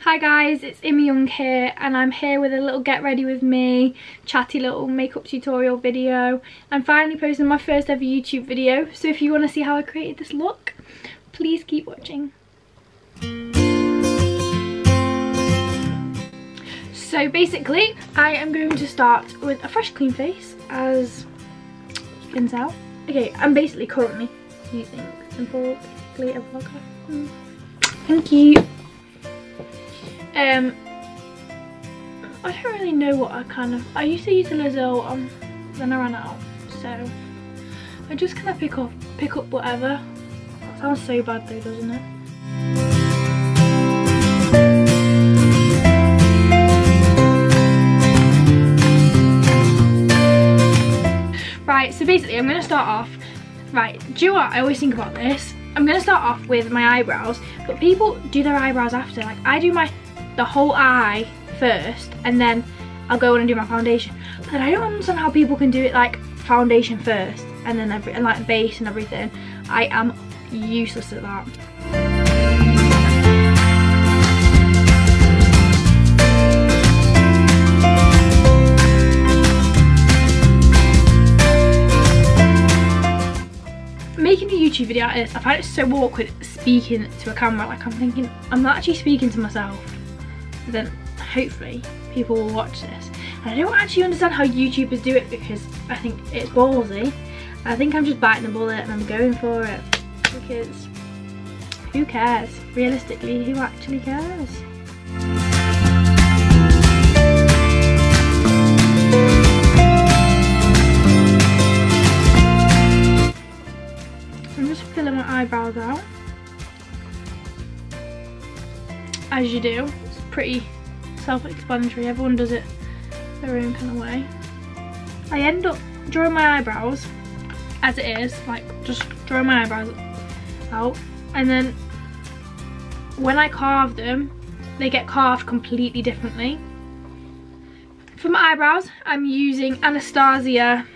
Hi guys, it's Imi Young here, and I'm here with a little get ready with me, chatty little makeup tutorial video. I'm finally posting my first ever YouTube video, so if you want to see how I created this look, please keep watching. So basically, I am going to start with a fresh clean face, as you can tell. Okay, I'm basically currently using Simple, basically a vlogger. Thank you. I don't really know what I used to use a Lizzo, then I ran out, so I just kind of pick up whatever. That sounds so bad though, doesn't it? Right, so basically I'm going to start off, right, do you know what, I always think about this. I'm going to start off with my eyebrows, but people do their eyebrows after. Like, I do the whole eye first, and then I'll go on and do my foundation. But then I don't understand how people can do it like foundation first, and then like base and everything. I am useless at that. Making a YouTube video like this, I find it so awkward speaking to a camera. Like, I'm thinking, I'm not actually speaking to myself. Then hopefully people will watch this. And I don't actually understand how YouTubers do it, because I think it's ballsy. I think I'm just biting the bullet and I'm going for it, because who cares? Realistically, who actually cares? I'm just filling my eyebrows out, as you do. It's pretty self-explanatory. Everyone does it their own kind of way. I end up drawing my eyebrows as it is, like just drawing my eyebrows out, and then when I carve them, they get carved completely differently. For my eyebrows, I'm using Anastasia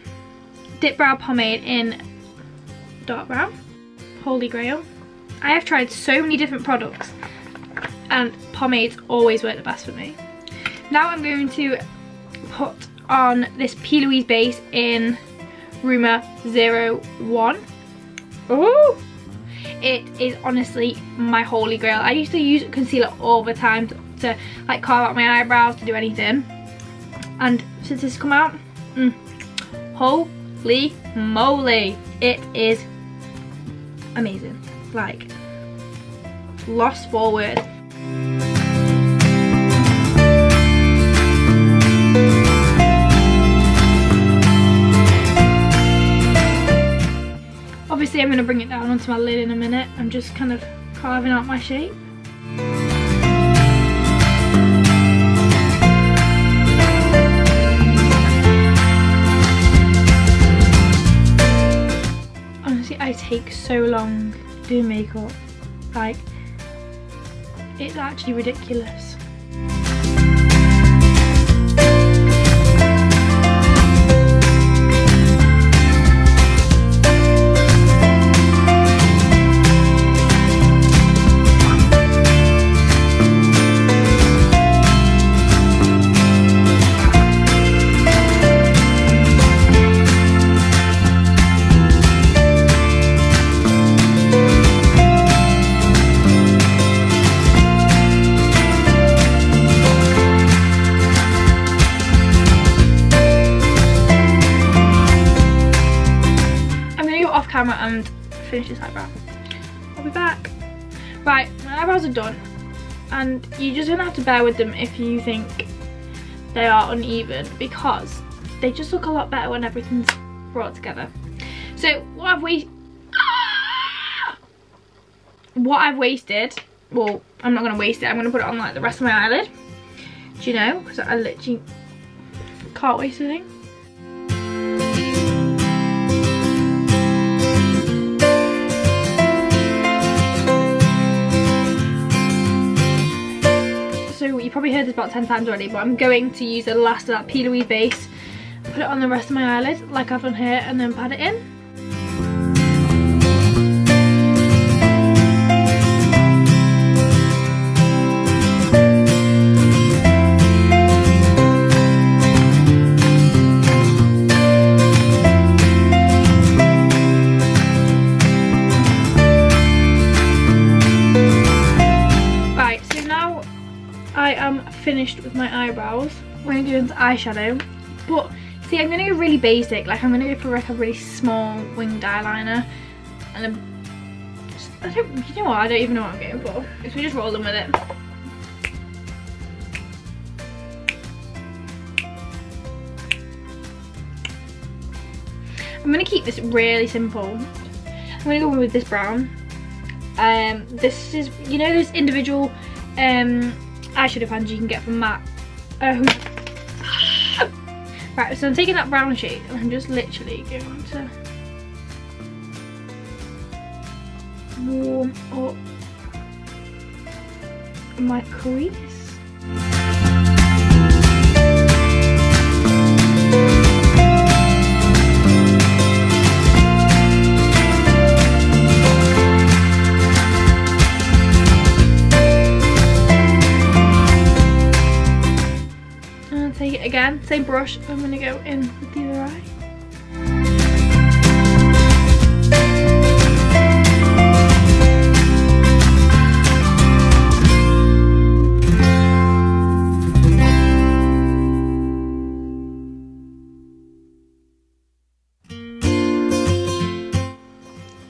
Dip Brow Pomade in dark brown, Holy Grail. I have tried so many different products, and pomades always work the best for me. Now I'm going to put on this P. Louise base in Rumor 01. Oh, it is honestly my holy grail. I used to use concealer all the time to like carve out my eyebrows, to do anything, and since this has come out, holy moly, it is amazing. Like, lost for words. Obviously I'm going to bring it down onto my lid in a minute. I'm just kind of carving out my shape. Honestly, I take so long doing makeup. Like, it's actually ridiculous. Camera and finish this eyebrow. I'll be back. Right, my eyebrows are done, and you're just gonna have to bear with them if you think they are uneven, because they just look a lot better when everything's brought together. So what I've wasted, well, I'm not gonna waste it, I'm gonna put it on like the rest of my eyelid. Do you know? Because I literally can't waste a thing. So you probably heard this about 10 times already, but I'm going to use the last of that P. Louise base, put it on the rest of my eyelid like I've done here, and then pat it in. I am finished with my eyebrows. I'm going to go into eyeshadow, but see, I'm going to go really basic. Like, I'm going to go for like a really small winged eyeliner, and you know what, I don't even know what I'm going for. So we just roll them with it. I'm going to keep this really simple. I'm going to go with this brown. This is, you know, those individual eyeshadow pans you can get from MAC. Right, so I'm taking that brown shade and I'm just literally going to warm up my crease. Take it again, same brush. I'm going to go in with the other eye.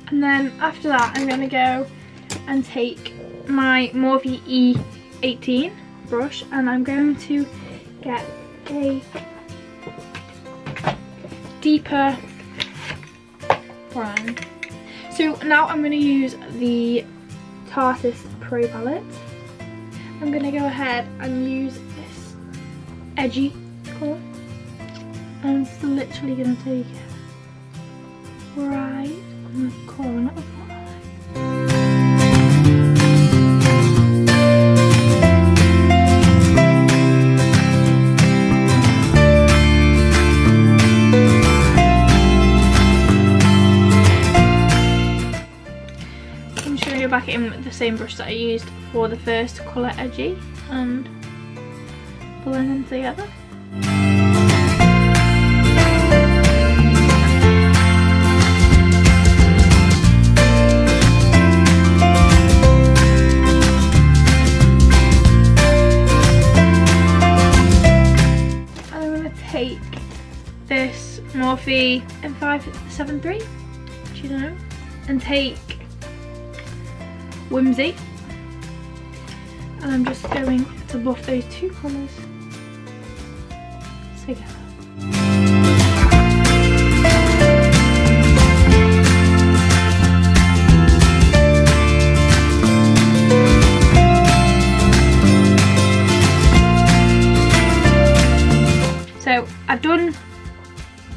And then after that, I'm going to go and take my Morphe E18 brush, and I'm going to get a deeper brown. So now I'm going to use the Tartus Pro palette. I'm going to go ahead and use this edgy colour. I'm just literally going to take it right on the corner of my eye. Back in with the same brush that I used for the first colour edgy and blend them together. And I'm going to take this Morphe M573, do you know, and take Whimsy, and I'm just going to buff those two colours together. So I've done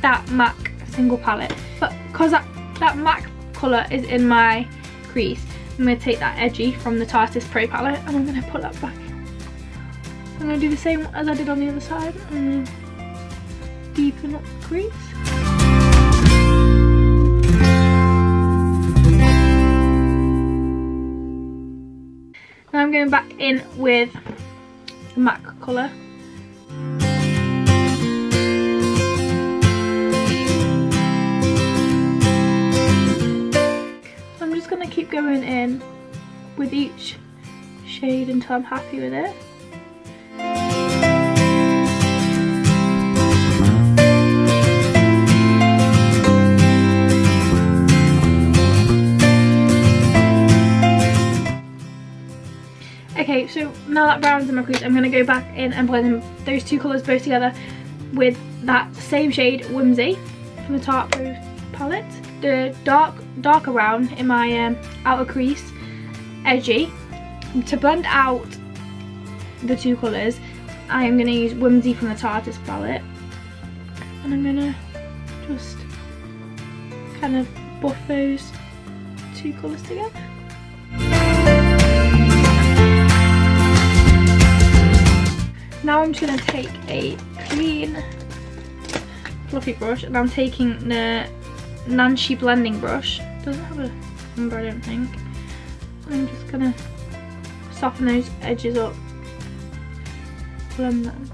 that MAC single palette, but because that MAC colour is in my crease, I'm going to take that edgy from the Tartus Pro palette and I'm going to put that back. I'm going to do the same as I did on the other side and then deepen up the crease. Now I'm going back in with the MAC colour. Going to keep going in with each shade until I'm happy with it. Okay, so now that brown's in my crease, I'm going to go back in and blend those two colours both together with that same shade Whimsy from the Tarte Pro palette. The darker brown in my outer crease, edgy. To blend out the two colours, I am going to use Whimsy from the Tartus palette, and I'm going to just kind of buff those two colours together. Now I'm just going to take a clean fluffy brush, and I'm taking the Nancy blending brush. Doesn't have a number, I don't think. I'm just gonna soften those edges up, blend them.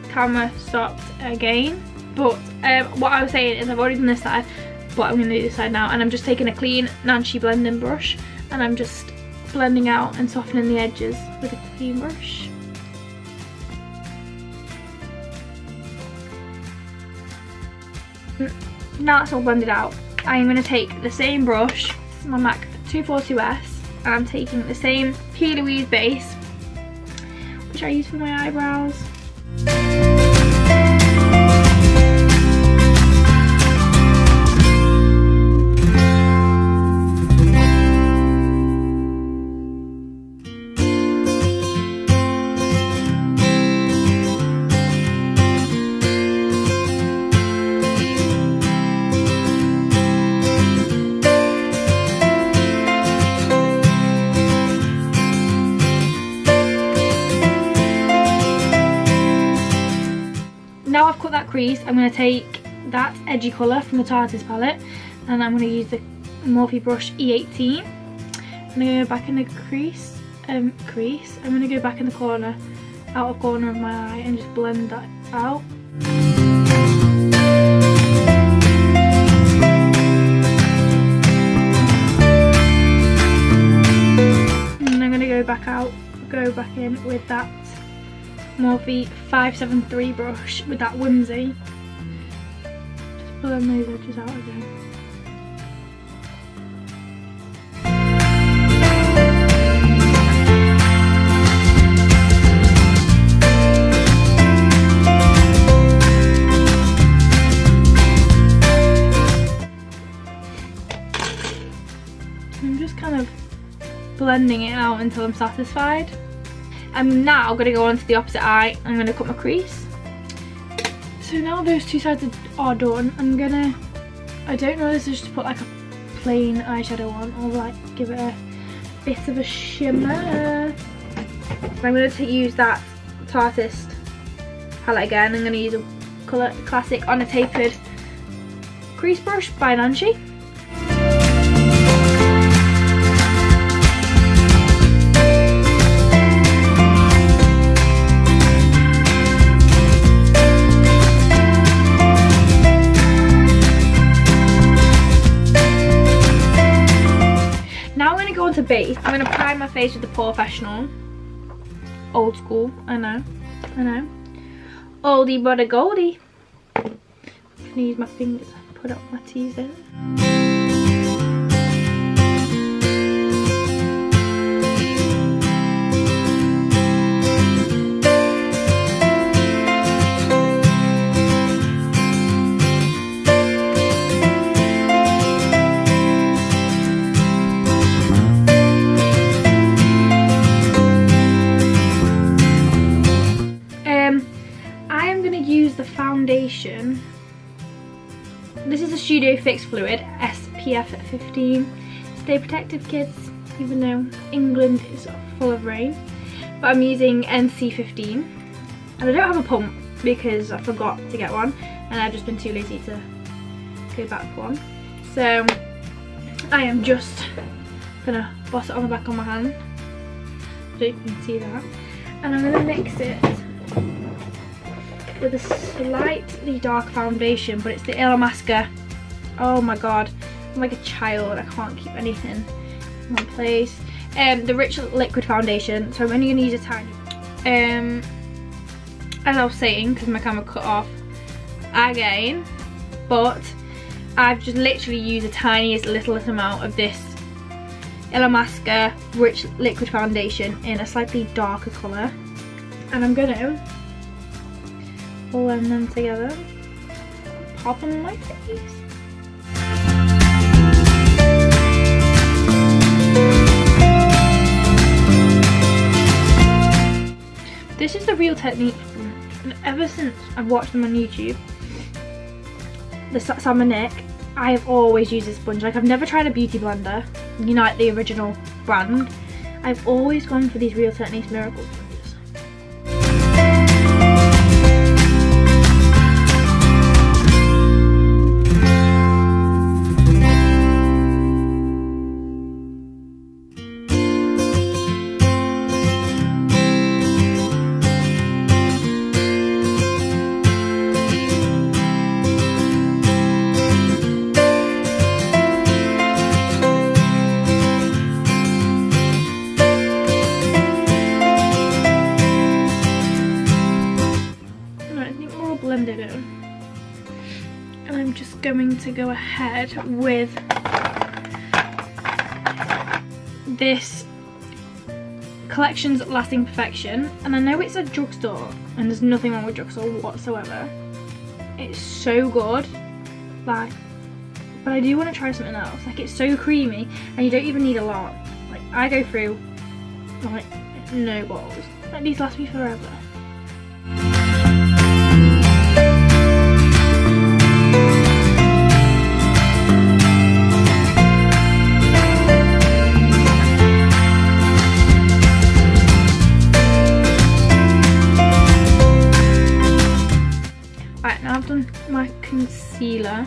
Camera stopped again, but what I was saying is I've already done this side. but I'm going to do this side now. And I'm just taking a clean Nancy blending brush and I'm just blending out and softening the edges with a clean brush. Now that's all blended out, I am going to take the same brush, this is my MAC 242S, and I'm taking the same P. Louise base, which I use for my eyebrows. Now I've cut that crease, I'm going to take that edgy colour from the Tarte's palette and I'm going to use the Morphe brush E18. I'm going to go back in the I'm going to go back in the corner, outer corner of my eye and just blend that out. And I'm going to go back in with that Morphe 573 brush with that whimsy. Just blend those edges out again. I'm just kind of blending it out until I'm satisfied. I'm now going to go on to the opposite eye. I'm going to cut my crease. So now those two sides are done, I don't know, this is just to put like a plain eyeshadow on or like give it a bit of a shimmer. I'm going to use that Tarte's palette again. I'm going to use a Colour Classic on a tapered crease brush by Nancy. To base, I'm going to prime my face with the Professional. Old school, I know. Oldie but a goldie. I'm going to use my fingers and put up my T's in. Foundation. This is a Studio Fix Fluid SPF 15. Stay protective, kids, even though England is full of rain. But I'm using NC 15 and I don't have a pump because I forgot to get one and I've just been too lazy to go back for one. So I am just gonna boss it on the back of my hand. I don't know if you can see that. And I'm gonna mix it with a slightly dark foundation, but it's the Illamasqua. Oh my god, I'm like a child, I can't keep anything in one place. The Rich Liquid Foundation, so I'm only going to use a tiny. As I was saying, because my camera cut off again, but I've just literally used the tiniest littlest amount of this Illamasqua Rich Liquid Foundation in a slightly darker colour, and I'm going to blend them together, pop them in my face. This is the Real Technique, and ever since I've watched them on YouTube, the Sam and Nick, I have always used this sponge. Like, I've never tried a beauty blender, you know, like the original brand. I've always gone for these Real Techniques Miracle sponges. going to go ahead with this Collections Lasting Perfection, and I know it's a drugstore and there's nothing wrong with drugstore whatsoever. It's so good, like, but I do want to try something else. Like, it's so creamy and you don't even need a lot. Like, I go through like no bottles. Like, these last me forever. Right, now I've done my concealer.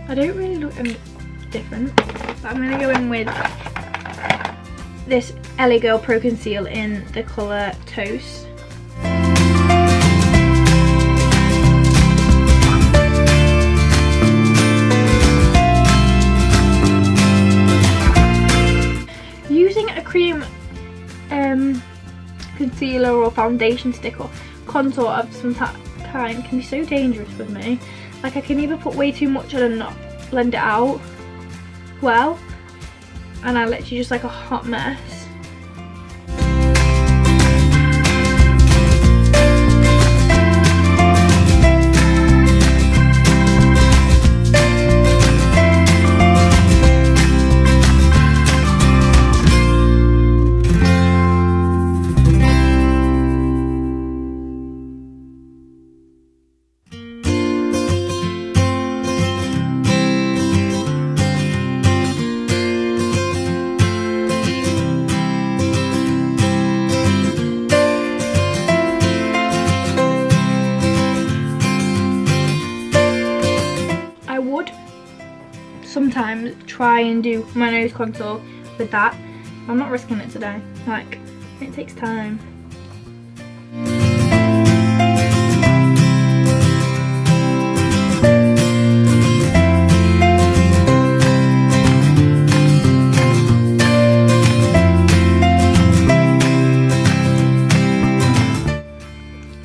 I don't really look any different, but I'm going to go in with this LA Girl Pro Conceal in the colour Toast. Using a cream concealer or foundation stick or contour of some kind can be so dangerous with me. Like, I can either put way too much on and not blend it out well, and I literally just like a hot mess. Sometimes try and do my nose contour with that. I'm not risking it today. Like, it takes time.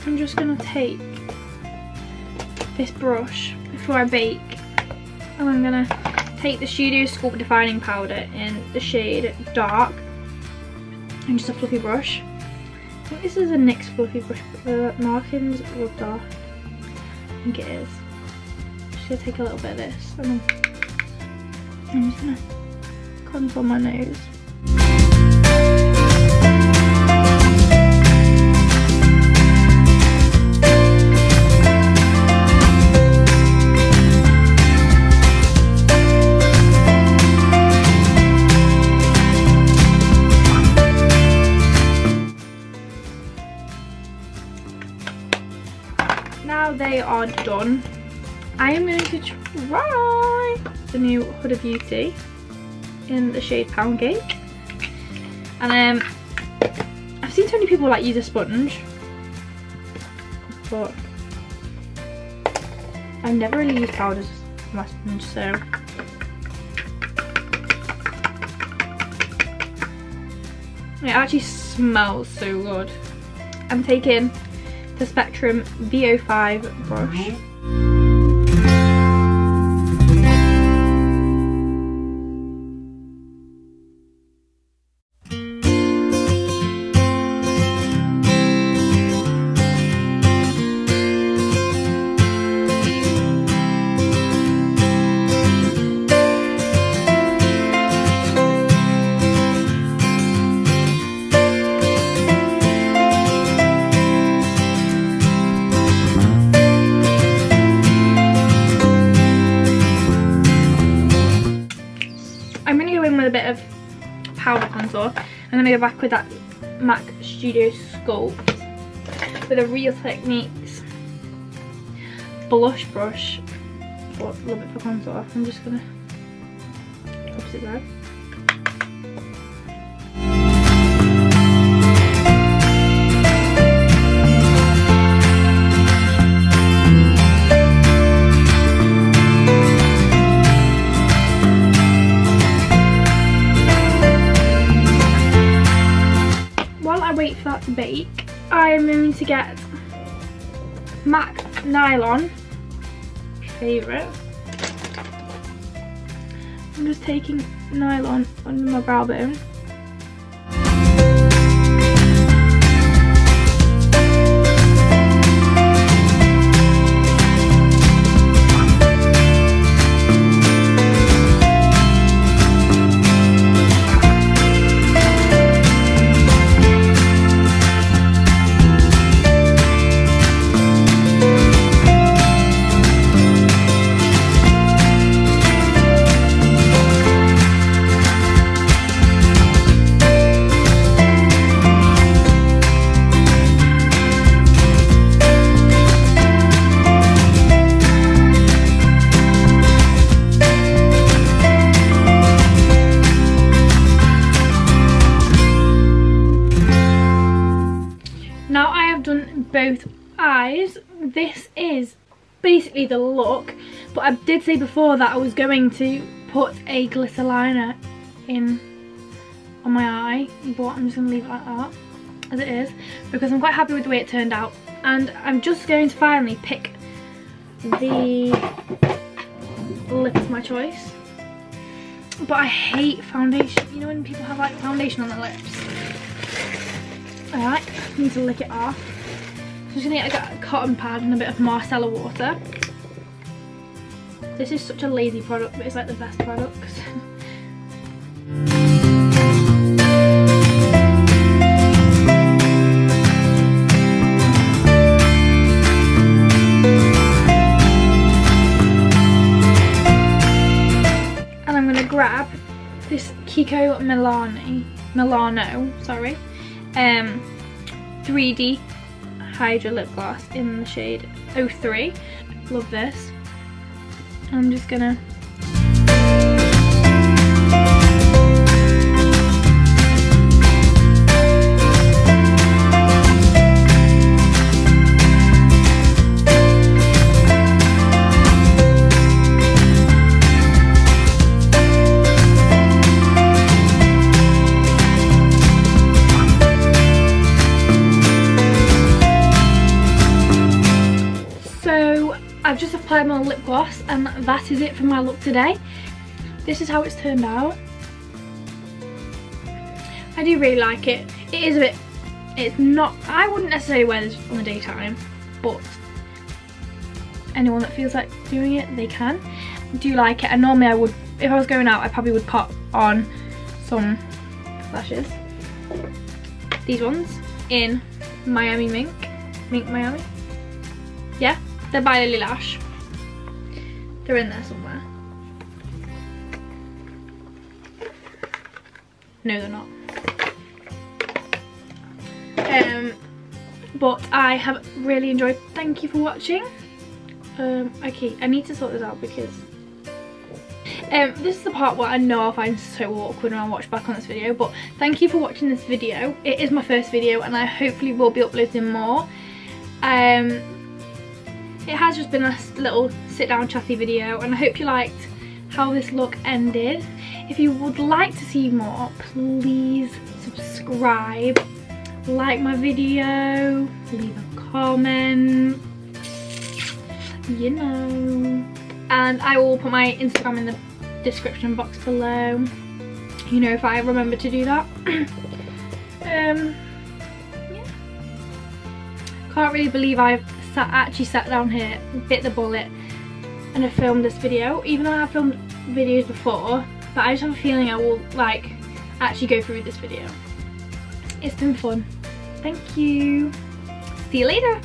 I'm just gonna take this brush before I bake, and I'm gonna take the Studio Sculpt Defining Powder in the shade Dark, and just a fluffy brush. I think this is a NYX fluffy brush, but the markings rubbed off. I think it is. Just gonna take a little bit of this, and then I'm just gonna contour my nose. Now they are done, I am going to try the new Huda Beauty in the shade Pound Cake. And I've seen so many people like use a sponge, but I've never really used powders for my sponge, so it actually smells so good. I'm taking the Spectrum VO5 brush. With a bit of powder contour. I'm going to go back with that MAC Studio Sculpt with a Real Techniques blush brush, but a little bit for contour. I'm just going to opposite side. Wait for that to bake, I am going to get MAC Nylon, favourite, I'm just taking nylon under my brow bone. Now I have done both eyes. This is basically the look, but I did say before that I was going to put a glitter liner in on my eye, but I'm just going to leave it like that as it is because I'm quite happy with the way it turned out. And I'm just going to finally pick the lip of my choice. But I hate foundation. You know when people have like foundation on their lips? Alright, I need to lick it off. I'm just going to get a cotton pad and a bit of Marcella water. This is such a lazy product, but it's like the best products. And I'm going to grab this Kiko Milano, sorry. 3D Hydra lip gloss in the shade 03. Love this. I'm just gonna I've just applied my lip gloss and that is it for my look today. This is how it's turned out. I do really like it. It is a bit, it's not, I wouldn't necessarily wear this on the daytime, but anyone that feels like doing it, they can. I do like it, and normally I would, if I was going out, I probably would pop on some lashes. These ones in Miami Mink Miami. Yeah. They're by Lily Lash. They're in there somewhere. No, they're not. But I have really enjoyed. Thank you for watching. Okay, I need to sort this out because this is the part where I know I'll find so awkward when I watch back on this video. But thank you for watching this video. It is my first video, and I hopefully will be uploading more. It has just been a little sit down chatty video, and I hope you liked how this look ended. If you would like to see more, please subscribe, like my video, leave a comment, you know. And I will put my Instagram in the description box below, you know, if I remember to do that. Yeah. Can't really believe I've actually sat down here, bit the bullet, and I filmed this video, even though I've filmed videos before, but I just have a feeling I will like actually go through this video. It's been fun. Thank you. See you later.